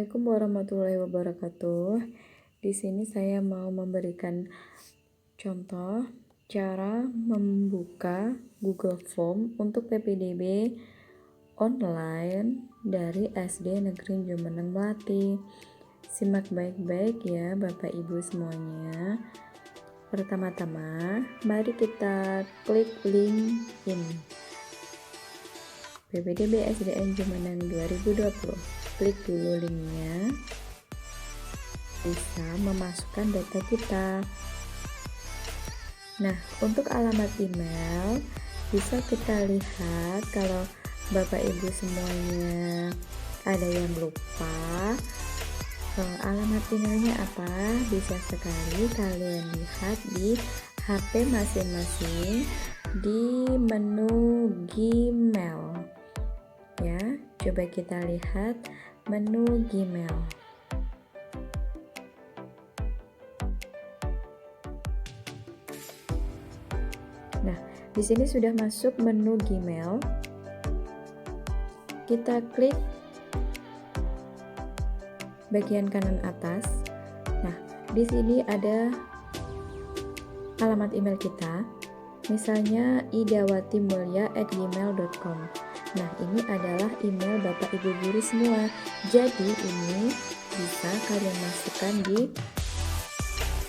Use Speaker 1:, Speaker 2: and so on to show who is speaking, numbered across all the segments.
Speaker 1: Assalamualaikum warahmatullahi wabarakatuh. Di sini saya mau memberikan contoh cara membuka Google Form untuk PPDB online dari SD Negeri Jumeneng Melati. Simak baik-baik ya Bapak Ibu semuanya. Pertama-tama, mari kita klik link ini. PPDB SDN Jumeneng 2020. Klik dulu linknya, bisa memasukkan data kita. Nah, untuk alamat email bisa kita lihat kalau Bapak Ibu semuanya ada yang lupa alamat emailnya apa, bisa sekali kalian lihat di HP masing-masing di menu Gmail ya. Coba kita lihat menu Gmail. Nah, di sini sudah masuk menu Gmail. Kita klik bagian kanan atas. Nah, di sini ada alamat email kita. Misalnya idawatimulya@gmail.com. Nah, ini adalah email Bapak Ibu guru semua. Jadi ini bisa kalian masukkan di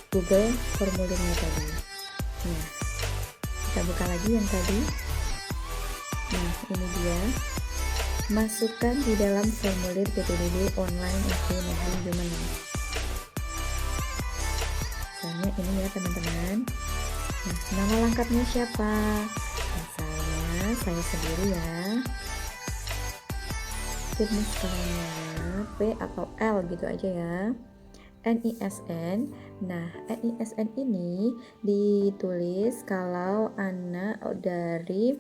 Speaker 1: Google formulirnya tadi. Nah, kita buka lagi yang tadi. Nah, ini dia. Masukkan di dalam formulir PPDB online SD Negeri Jumeneng. Misalnya ini ya teman-teman. Nah, nama lengkapnya siapa? Misalnya saya sendiri ya. Misalnya P atau L gitu aja ya. NISN. Nah, NISN ini ditulis kalau anak dari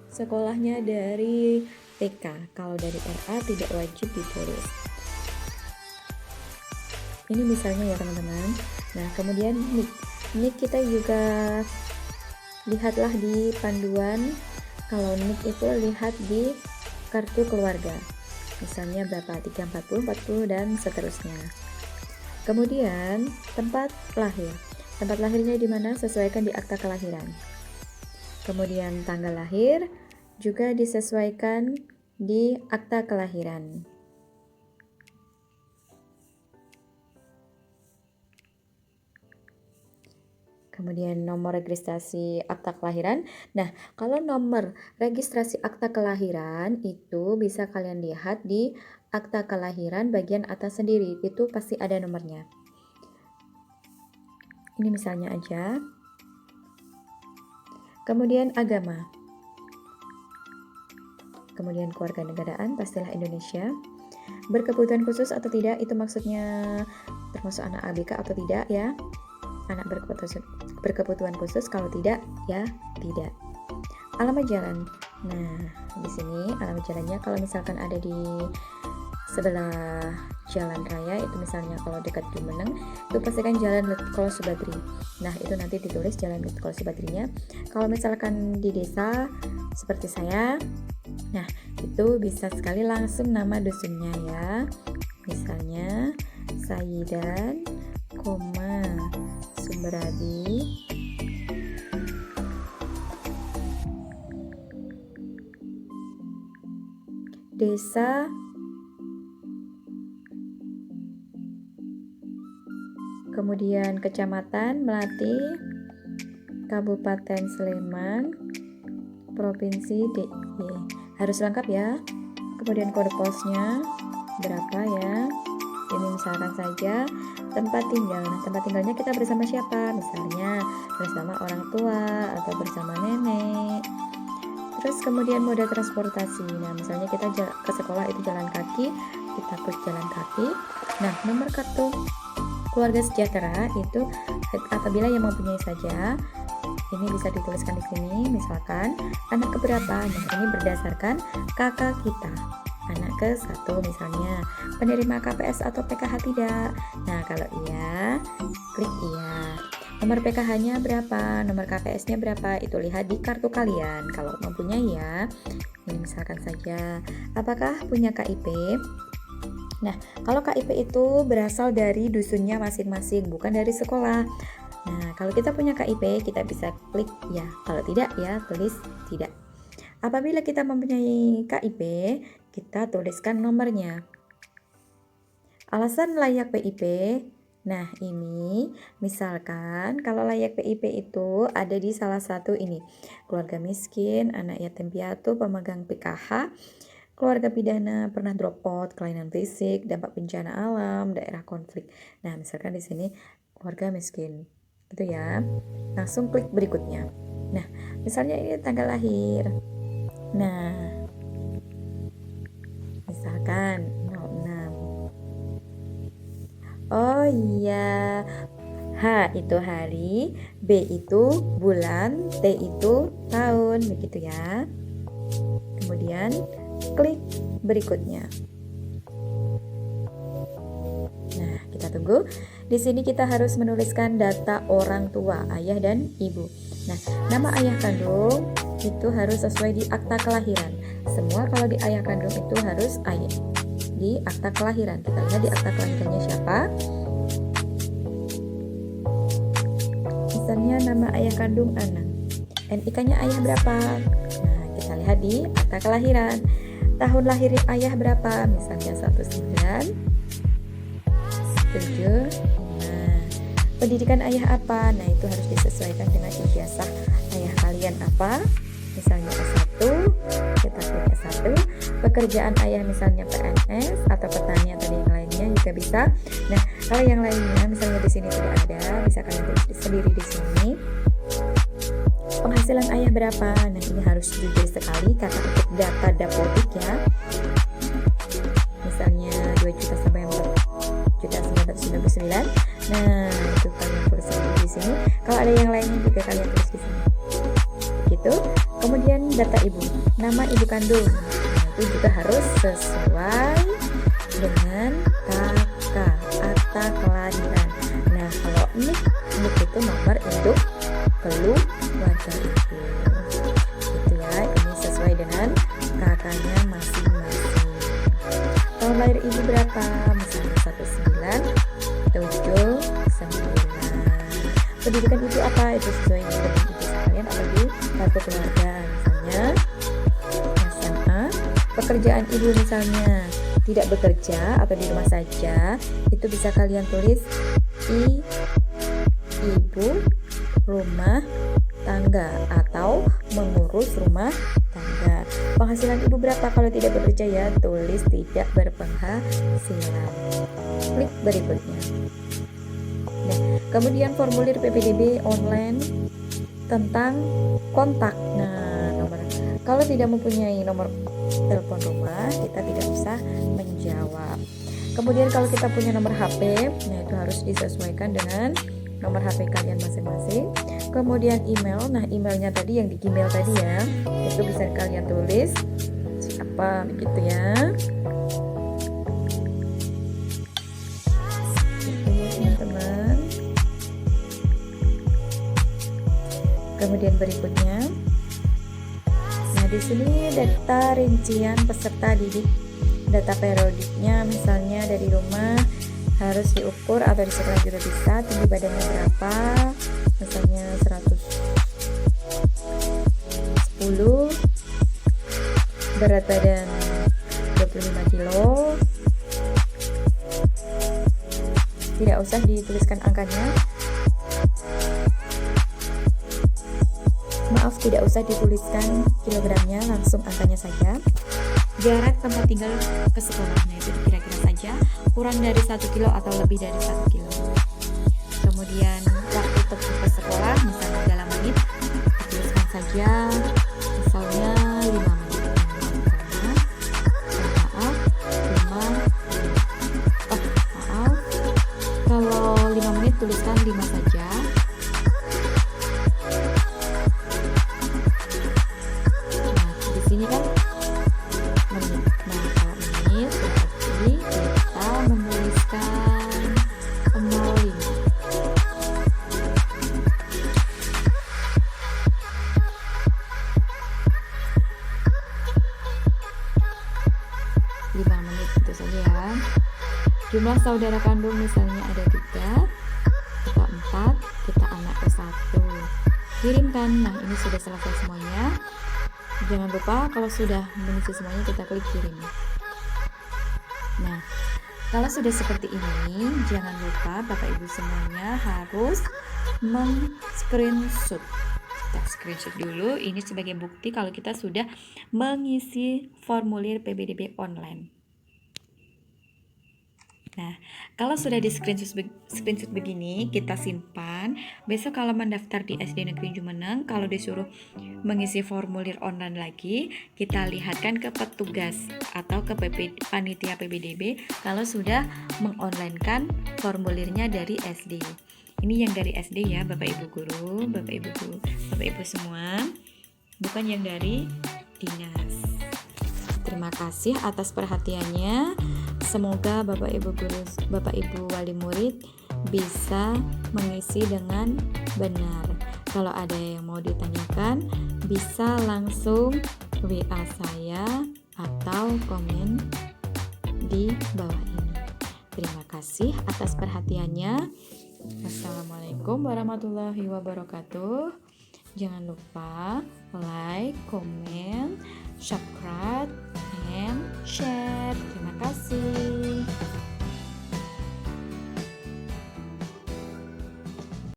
Speaker 1: sekolahnya dari TK. Kalau dari RA tidak wajib ditulis. Ini misalnya ya teman-teman. Nah, kemudian NIK kita juga lihatlah di panduan. Kalau NIK itu lihat di kartu keluarga. Misalnya berapa, 3, 40, 40 dan seterusnya. Kemudian tempat lahir. Tempat lahirnya di mana? Sesuaikan di akta kelahiran. Kemudian tanggal lahir juga disesuaikan di akta kelahiran. Kemudian nomor registrasi akta kelahiran. Nah, kalau nomor registrasi akta kelahiran itu bisa kalian lihat di akta kelahiran bagian atas sendiri. Itu pasti ada nomornya. Ini misalnya aja. Kemudian agama. Kemudian kewarganegaraan, pastilah Indonesia. Berkebutuhan khusus atau tidak, itu maksudnya termasuk anak ABK atau tidak ya. Anak berkebutuhan khusus, kalau tidak ya tidak. Alamat jalan. Nah, di sini alamat jalannya kalau misalkan ada di sebelah jalan raya, itu misalnya kalau dekat Jumeneng itu pastikan jalan Letkol Subagri. Nah, itu nanti ditulis jalan Letkol Subagrinya. Kalau misalkan di desa seperti saya, nah itu bisa sekali langsung nama dusunnya ya. Misalnya Sayidan, Sumberabi, Desa kemudian Kecamatan Melati, Kabupaten Sleman, Provinsi DIY. Harus lengkap ya. Kemudian kode posnya berapa ya. Ini misalkan saja tempat tinggal. Nah, tempat tinggalnya kita bersama siapa? Misalnya bersama orang tua atau bersama nenek. Terus kemudian moda transportasi. Nah, misalnya kita ke sekolah itu jalan kaki, kita klik jalan kaki. Nah, nomor kartu keluarga sejahtera itu apabila yang mempunyai saja. Ini bisa dituliskan di sini, misalkan anak keberapa. Nah, ini berdasarkan kakak kita. Anak ke-1 misalnya. Penerima KPS atau PKH tidak. Nah, kalau iya, klik iya. Nomor PKH-nya berapa, nomor KPS-nya berapa, itu lihat di kartu kalian. Kalau mempunyai ya. Ini misalkan saja, apakah punya KIP? Nah, kalau KIP itu berasal dari dusunnya masing-masing, bukan dari sekolah. Nah, kalau kita punya KIP, kita bisa klik ya. Kalau tidak ya, tulis tidak. Apabila kita mempunyai KIP, kita tuliskan nomornya. Alasan layak PIP. Nah, ini misalkan kalau layak PIP itu ada di salah satu ini. Keluarga miskin, anak yatim piatu, pemegang PKH, keluarga pidana, pernah drop out, kelainan fisik, dampak bencana alam, daerah konflik. Nah, misalkan di sini keluarga miskin. Itu ya. Langsung klik berikutnya. Nah, misalnya ini tanggal lahir. Nah, misalkan 06. Oh iya. H itu hari, B itu bulan, T itu tahun, begitu ya. Kemudian klik berikutnya. Nah, kita tunggu. Di sini kita harus menuliskan data orang tua, ayah dan ibu. Nah, nama ayah kandung itu harus sesuai di akta kelahiran. Semua kalau di ayah kandung itu harus ayah di akta kelahiran. Kita lihat di akta kelahirannya siapa. Misalnya nama ayah kandung Anang. NIK-nya ayah berapa? Nah, kita lihat di akta kelahiran. Tahun lahir ayah berapa? Misalnya 1975. Pendidikan ayah apa? Nah, itu harus disesuaikan dengan ijazah ayah kalian apa. Misalnya S1, kita klik S1. Pekerjaan ayah misalnya PNS atau petani atau yang lainnya juga bisa. Nah, kalau yang lainnya misalnya di sini tidak ada, bisa kalian tulis sendiri di sini. Penghasilan ayah berapa? Nah, ini harus jujur sekali karena untuk data dapodik ya. Misalnya 2 juta sampai 4.999. Nah, itu kalian tulis di sini. Kalau ada yang lainnya juga kalian tulis di sini. Begitu. Kemudian data ibu, nama ibu kandung. Nah, itu juga harus sesuai dengan kakak akta kelahiran. Nah, kalau nik itu nomor induk keluarga ibu. Gitu ya. Ini sesuai dengan kakaknya masing-masing. Tahun lahir ibu berapa? Misalnya 1979. Pendidikan ibu apa? Itu sesuai dengan ijazah kalian atau di kartu keluarga. Misalnya SMA. Pekerjaan ibu misalnya tidak bekerja atau di rumah saja, itu bisa kalian tulis ibu rumah tangga atau mengurus rumah tangga. Penghasilan ibu berapa? Kalau tidak bekerja ya tulis tidak berpenghasilan. Klik berikutnya. Nah, kemudian formulir PPDB online tentang kontak. Nah, nomor kalau tidak mempunyai nomor telepon rumah, kita tidak bisa menjawab. Kemudian kalau kita punya nomor HP, nah itu harus disesuaikan dengan nomor HP kalian masing-masing. Kemudian email, nah emailnya tadi yang di Gmail tadi ya, itu bisa kalian tulis siapa begitu ya. Teman-teman. Kemudian berikutnya, nah di sini data rincian peserta didik, data periodiknya misalnya dari rumah harus diukur atau di sekolah juga bisa. Tinggi badannya berapa? Misalnya 110, berat badan 25 kilo. Tidak usah dituliskan angkanya. Maaf, tidak usah dituliskan kilogramnya, langsung angkanya saja. Jarak tempat tinggal ke sekolahnya itu kira-kira saja kurang dari 1 kilo atau lebih dari 1 kilo. Kemudian waktu tempuh ke sekolah misalnya dalam menit, tuliskan saja misalnya 5 menit. Maaf, kalau 5 menit tuliskan 5 saja. Nah, di sini kan menit. Nah, kalau menit berarti kita menuliskan 05. Menit itu saja ya. Jumlah saudara kandung misalnya ada 3, kita 4, kita anak ke 1. Kirimkan. Nah, ini sudah selesai semuanya. Jangan lupa kalau sudah mengisi semuanya kita klik kirim. Nah, kalau sudah seperti ini, jangan lupa Bapak Ibu semuanya harus screenshot. Kita screenshot dulu, ini sebagai bukti kalau kita sudah mengisi formulir PBDB online. Nah, kalau sudah di screenshot begini, kita simpan. Besok kalau mendaftar di SD Negeri Jumeneng, kalau disuruh mengisi formulir online lagi, kita lihatkan ke petugas atau ke panitia PBDB kalau sudah mengonlinekan formulirnya dari SD. Ini yang dari SD ya, Bapak Ibu guru, Bapak Ibu semua, bukan yang dari dinas. Terima kasih atas perhatiannya. Semoga Bapak Ibu guru, Bapak Ibu wali murid bisa mengisi dengan benar. Kalau ada yang mau ditanyakan, bisa langsung WA saya atau komen di bawah ini. Terima kasih atas perhatiannya. Wassalamualaikum warahmatullahi wabarakatuh. Jangan lupa like, comment, subscribe, and share. Terima kasih.